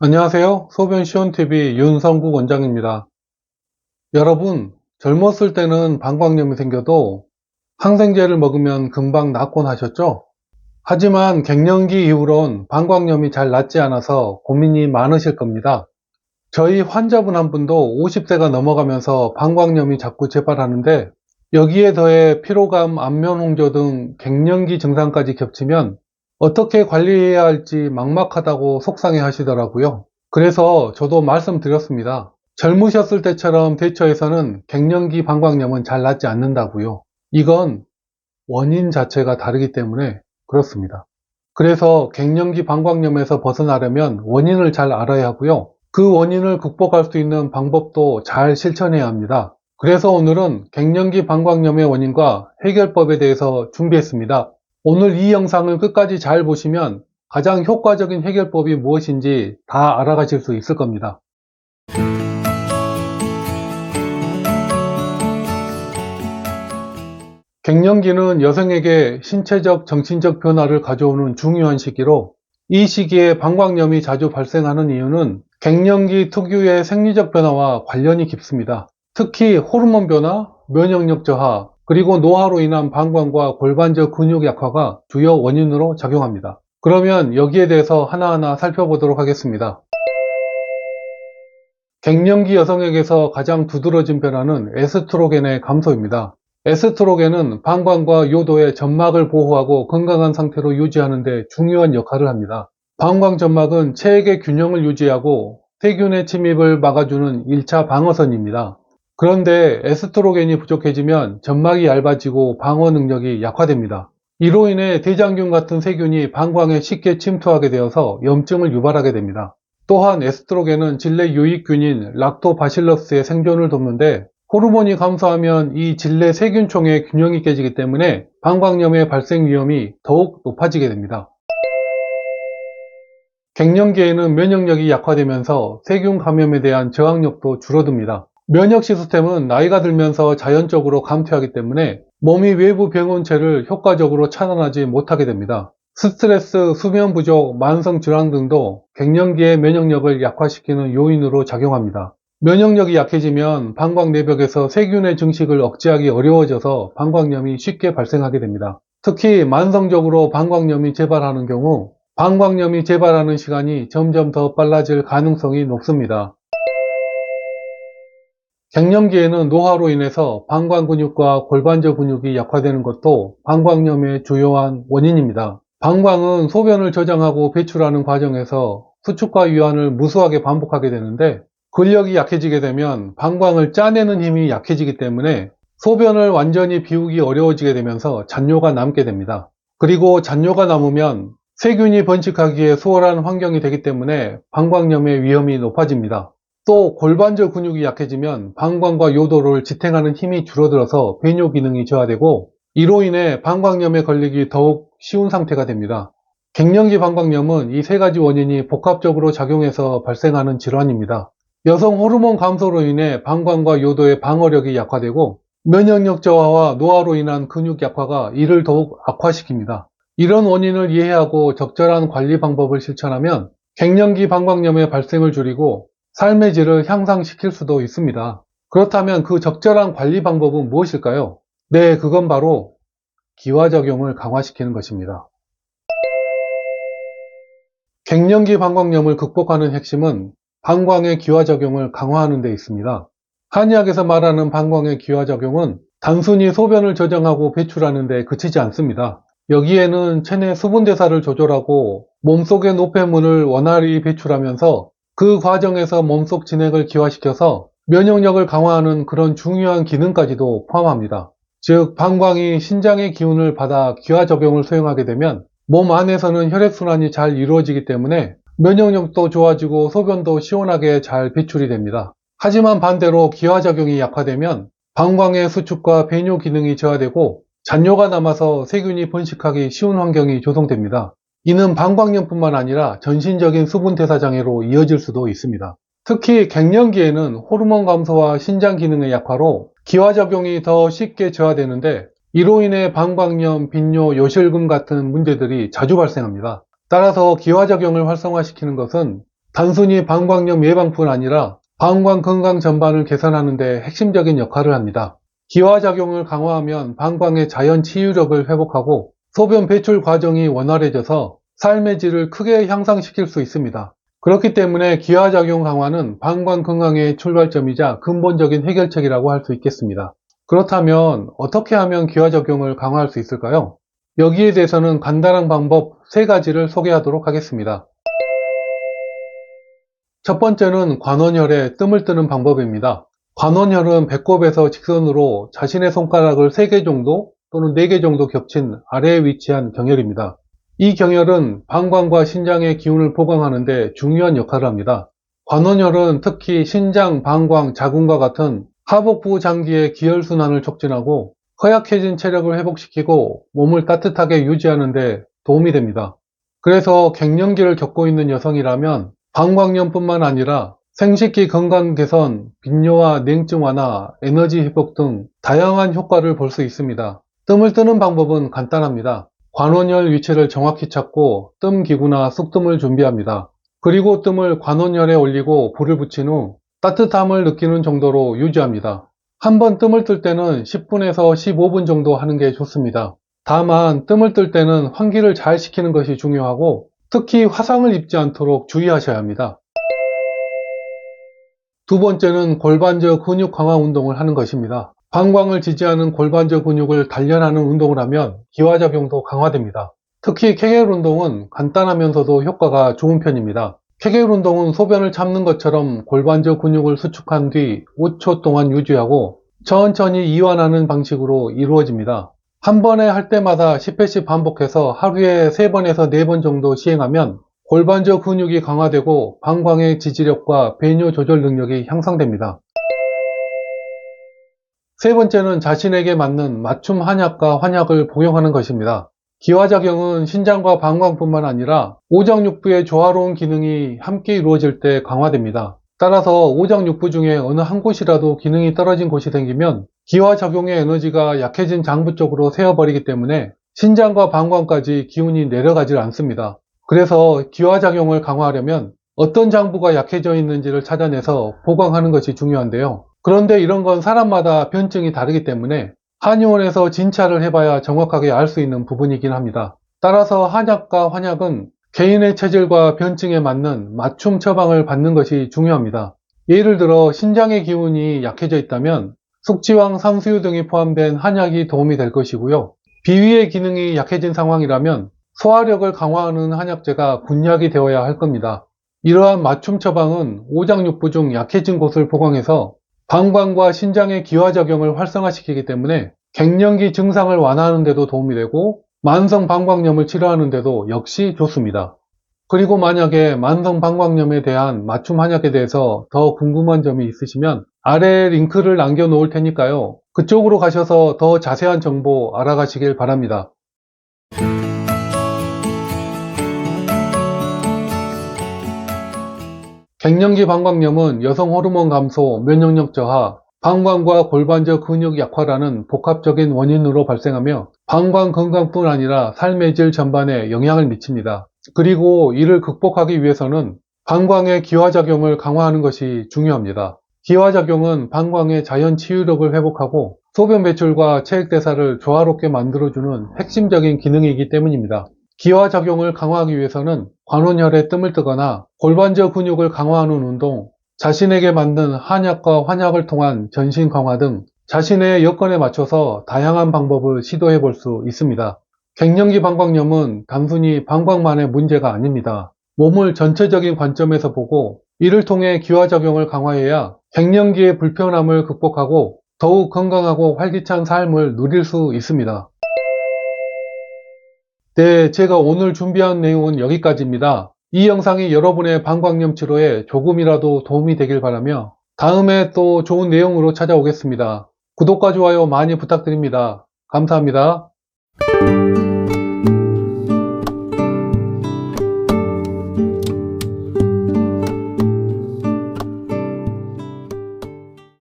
안녕하세요. 소변 시온TV 윤성국 원장입니다. 여러분, 젊었을 때는 방광염이 생겨도 항생제를 먹으면 금방 낫곤 하셨죠? 하지만 갱년기 이후론 방광염이 잘 낫지 않아서 고민이 많으실 겁니다. 저희 환자분 한 분도 50세가 넘어가면서 방광염이 자꾸 재발하는데 여기에 더해 피로감, 안면홍조 등 갱년기 증상까지 겹치면 어떻게 관리해야 할지 막막하다고 속상해 하시더라고요. 그래서 저도 말씀드렸습니다. 젊으셨을 때처럼 대처해서는 갱년기 방광염은 잘 낫지 않는다고요. 이건 원인 자체가 다르기 때문에 그렇습니다. 그래서 갱년기 방광염에서 벗어나려면 원인을 잘 알아야 하고요. 그 원인을 극복할 수 있는 방법도 잘 실천해야 합니다. 그래서 오늘은 갱년기 방광염의 원인과 해결법에 대해서 준비했습니다. 오늘 이 영상을 끝까지 잘 보시면 가장 효과적인 해결법이 무엇인지 다 알아가실 수 있을 겁니다. 갱년기는 여성에게 신체적, 정신적 변화를 가져오는 중요한 시기로 이 시기에 방광염이 자주 발생하는 이유는 갱년기 특유의 생리적 변화와 관련이 깊습니다. 특히 호르몬 변화, 면역력 저하, 그리고 노화로 인한 방광과 골반저 근육 약화가 주요 원인으로 작용합니다. 그러면 여기에 대해서 하나하나 살펴보도록 하겠습니다. 갱년기 여성에게서 가장 두드러진 변화는 에스트로겐의 감소입니다. 에스트로겐은 방광과 요도의 점막을 보호하고 건강한 상태로 유지하는 데 중요한 역할을 합니다. 방광 점막은 체액의 균형을 유지하고 세균의 침입을 막아주는 1차 방어선입니다. 그런데 에스트로겐이 부족해지면 점막이 얇아지고 방어 능력이 약화됩니다. 이로 인해 대장균 같은 세균이 방광에 쉽게 침투하게 되어서 염증을 유발하게 됩니다. 또한 에스트로겐은 질내 유익균인 락토바실러스의 생존을 돕는데 호르몬이 감소하면 이 질내 세균총의 균형이 깨지기 때문에 방광염의 발생 위험이 더욱 높아지게 됩니다. 갱년기에는 면역력이 약화되면서 세균 감염에 대한 저항력도 줄어듭니다. 면역 시스템은 나이가 들면서 자연적으로 감퇴하기 때문에 몸이 외부 병원체를 효과적으로 차단하지 못하게 됩니다. 스트레스, 수면 부족, 만성 질환 등도 갱년기의 면역력을 약화시키는 요인으로 작용합니다. 면역력이 약해지면 방광 내벽에서 세균의 증식을 억제하기 어려워져서 방광염이 쉽게 발생하게 됩니다. 특히 만성적으로 방광염이 재발하는 경우 방광염이 재발하는 시간이 점점 더 빨라질 가능성이 높습니다. 갱년기에는 노화로 인해서 방광 근육과 골반저 근육이 약화되는 것도 방광염의 주요한 원인입니다. 방광은 소변을 저장하고 배출하는 과정에서 수축과 유환을 무수하게 반복하게 되는데 근력이 약해지게 되면 방광을 짜내는 힘이 약해지기 때문에 소변을 완전히 비우기 어려워지게 되면서 잔뇨가 남게 됩니다. 그리고 잔뇨가 남으면 세균이 번식하기에 수월한 환경이 되기 때문에 방광염의 위험이 높아집니다. 또 골반저 근육이 약해지면 방광과 요도를 지탱하는 힘이 줄어들어서 배뇨 기능이 저하되고 이로 인해 방광염에 걸리기 더욱 쉬운 상태가 됩니다. 갱년기 방광염은 이 세 가지 원인이 복합적으로 작용해서 발생하는 질환입니다. 여성 호르몬 감소로 인해 방광과 요도의 방어력이 약화되고 면역력 저하와 노화로 인한 근육 약화가 이를 더욱 악화시킵니다. 이런 원인을 이해하고 적절한 관리 방법을 실천하면 갱년기 방광염의 발생을 줄이고 삶의 질을 향상시킬 수도 있습니다. 그렇다면 그 적절한 관리 방법은 무엇일까요? 네, 그건 바로 기화작용을 강화시키는 것입니다. 갱년기 방광염을 극복하는 핵심은 방광의 기화작용을 강화하는 데 있습니다. 한의학에서 말하는 방광의 기화작용은 단순히 소변을 저장하고 배출하는 데 그치지 않습니다. 여기에는 체내 수분대사를 조절하고 몸속의 노폐물을 원활히 배출하면서 그 과정에서 몸속 진액을 기화시켜서 면역력을 강화하는 그런 중요한 기능까지도 포함합니다. 즉 방광이 신장의 기운을 받아 기화작용을 수행하게 되면 몸 안에서는 혈액순환이 잘 이루어지기 때문에 면역력도 좋아지고 소변도 시원하게 잘 배출이 됩니다. 하지만 반대로 기화작용이 약화되면 방광의 수축과 배뇨 기능이 저하되고 잔뇨가 남아서 세균이 번식하기 쉬운 환경이 조성됩니다. 이는 방광염뿐만 아니라 전신적인 수분 대사 장애로 이어질 수도 있습니다. 특히 갱년기에는 호르몬 감소와 신장 기능의 약화로 기화작용이 더 쉽게 저하되는데 이로 인해 방광염, 빈뇨, 요실금 같은 문제들이 자주 발생합니다. 따라서 기화작용을 활성화시키는 것은 단순히 방광염 예방뿐 아니라 방광 건강 전반을 개선하는 데 핵심적인 역할을 합니다. 기화작용을 강화하면 방광의 자연 치유력을 회복하고 소변 배출 과정이 원활해져서 삶의 질을 크게 향상시킬 수 있습니다. 그렇기 때문에 기화작용 강화는 방광 건강의 출발점이자 근본적인 해결책이라고 할 수 있겠습니다. 그렇다면 어떻게 하면 기화작용을 강화할 수 있을까요? 여기에 대해서는 간단한 방법 3가지를 소개하도록 하겠습니다. 첫 번째는 관원혈에 뜸을 뜨는 방법입니다. 관원혈은 배꼽에서 직선으로 자신의 손가락을 3개 정도 또는 4개 정도 겹친 아래에 위치한 경혈입니다. 이 경혈은 방광과 신장의 기운을 보강하는 데 중요한 역할을 합니다. 관원혈은 특히 신장, 방광, 자궁과 같은 하복부 장기의 기혈순환을 촉진하고 허약해진 체력을 회복시키고 몸을 따뜻하게 유지하는 데 도움이 됩니다. 그래서 갱년기를 겪고 있는 여성이라면 방광염뿐만 아니라 생식기 건강 개선, 빈뇨와 냉증 완화, 에너지 회복 등 다양한 효과를 볼 수 있습니다. 뜸을 뜨는 방법은 간단합니다. 관원혈 위치를 정확히 찾고 뜸 기구나 쑥뜸을 준비합니다. 그리고 뜸을 관원혈에 올리고 불을 붙인 후 따뜻함을 느끼는 정도로 유지합니다. 한번 뜸을 뜰 때는 10분에서 15분 정도 하는 게 좋습니다. 다만 뜸을 뜰 때는 환기를 잘 시키는 것이 중요하고 특히 화상을 입지 않도록 주의하셔야 합니다. 두 번째는 골반저 근육 강화 운동을 하는 것입니다. 방광을 지지하는 골반저 근육을 단련하는 운동을 하면 기화작용도 강화됩니다. 특히 케겔 운동은 간단하면서도 효과가 좋은 편입니다. 케겔 운동은 소변을 참는 것처럼 골반저 근육을 수축한 뒤 5초 동안 유지하고 천천히 이완하는 방식으로 이루어집니다. 한 번에 할 때마다 10회씩 반복해서 하루에 3번에서 4번 정도 시행하면 골반저 근육이 강화되고 방광의 지지력과 배뇨 조절 능력이 향상됩니다. 세 번째는 자신에게 맞는 맞춤 한약과 환약을 복용하는 것입니다. 기화작용은 신장과 방광뿐만 아니라 오장육부의 조화로운 기능이 함께 이루어질 때 강화됩니다. 따라서 오장육부 중에 어느 한 곳이라도 기능이 떨어진 곳이 생기면 기화작용의 에너지가 약해진 장부 쪽으로 새어버리기 때문에 신장과 방광까지 기운이 내려가질 않습니다. 그래서 기화작용을 강화하려면 어떤 장부가 약해져 있는지를 찾아내서 보강하는 것이 중요한데요. 그런데 이런 건 사람마다 변증이 다르기 때문에 한의원에서 진찰을 해봐야 정확하게 알 수 있는 부분이긴 합니다. 따라서 한약과 환약은 개인의 체질과 변증에 맞는 맞춤 처방을 받는 것이 중요합니다. 예를 들어 신장의 기운이 약해져 있다면 숙지황, 산수유 등이 포함된 한약이 도움이 될 것이고요. 비위의 기능이 약해진 상황이라면 소화력을 강화하는 한약재가 군약이 되어야 할 겁니다. 이러한 맞춤 처방은 오장육부 중 약해진 곳을 보강해서 방광과 신장의 기화작용을 활성화시키기 때문에 갱년기 증상을 완화하는 데도 도움이 되고 만성 방광염을 치료하는 데도 역시 좋습니다. 그리고 만약에 만성 방광염에 대한 맞춤 한약에 대해서 더 궁금한 점이 있으시면 아래에 링크를 남겨 놓을 테니까요. 그쪽으로 가셔서 더 자세한 정보 알아가시길 바랍니다. 갱년기 방광염은 여성 호르몬 감소, 면역력 저하, 방광과 골반저 근육 약화라는 복합적인 원인으로 발생하며 방광 건강뿐 아니라 삶의 질 전반에 영향을 미칩니다. 그리고 이를 극복하기 위해서는 방광의 기화작용을 강화하는 것이 중요합니다. 기화작용은 방광의 자연 치유력을 회복하고 소변 배출과 체액대사를 조화롭게 만들어주는 핵심적인 기능이기 때문입니다. 기화작용을 강화하기 위해서는 관원혈에 뜸을 뜨거나 골반저 근육을 강화하는 운동, 자신에게 맞는 한약과 환약을 통한 전신 강화 등 자신의 여건에 맞춰서 다양한 방법을 시도해 볼 수 있습니다. 갱년기 방광염은 단순히 방광만의 문제가 아닙니다. 몸을 전체적인 관점에서 보고 이를 통해 기화작용을 강화해야 갱년기의 불편함을 극복하고 더욱 건강하고 활기찬 삶을 누릴 수 있습니다. 네, 제가 오늘 준비한 내용은 여기까지입니다. 이 영상이 여러분의 방광염 치료에 조금이라도 도움이 되길 바라며 다음에 또 좋은 내용으로 찾아오겠습니다. 구독과 좋아요 많이 부탁드립니다. 감사합니다.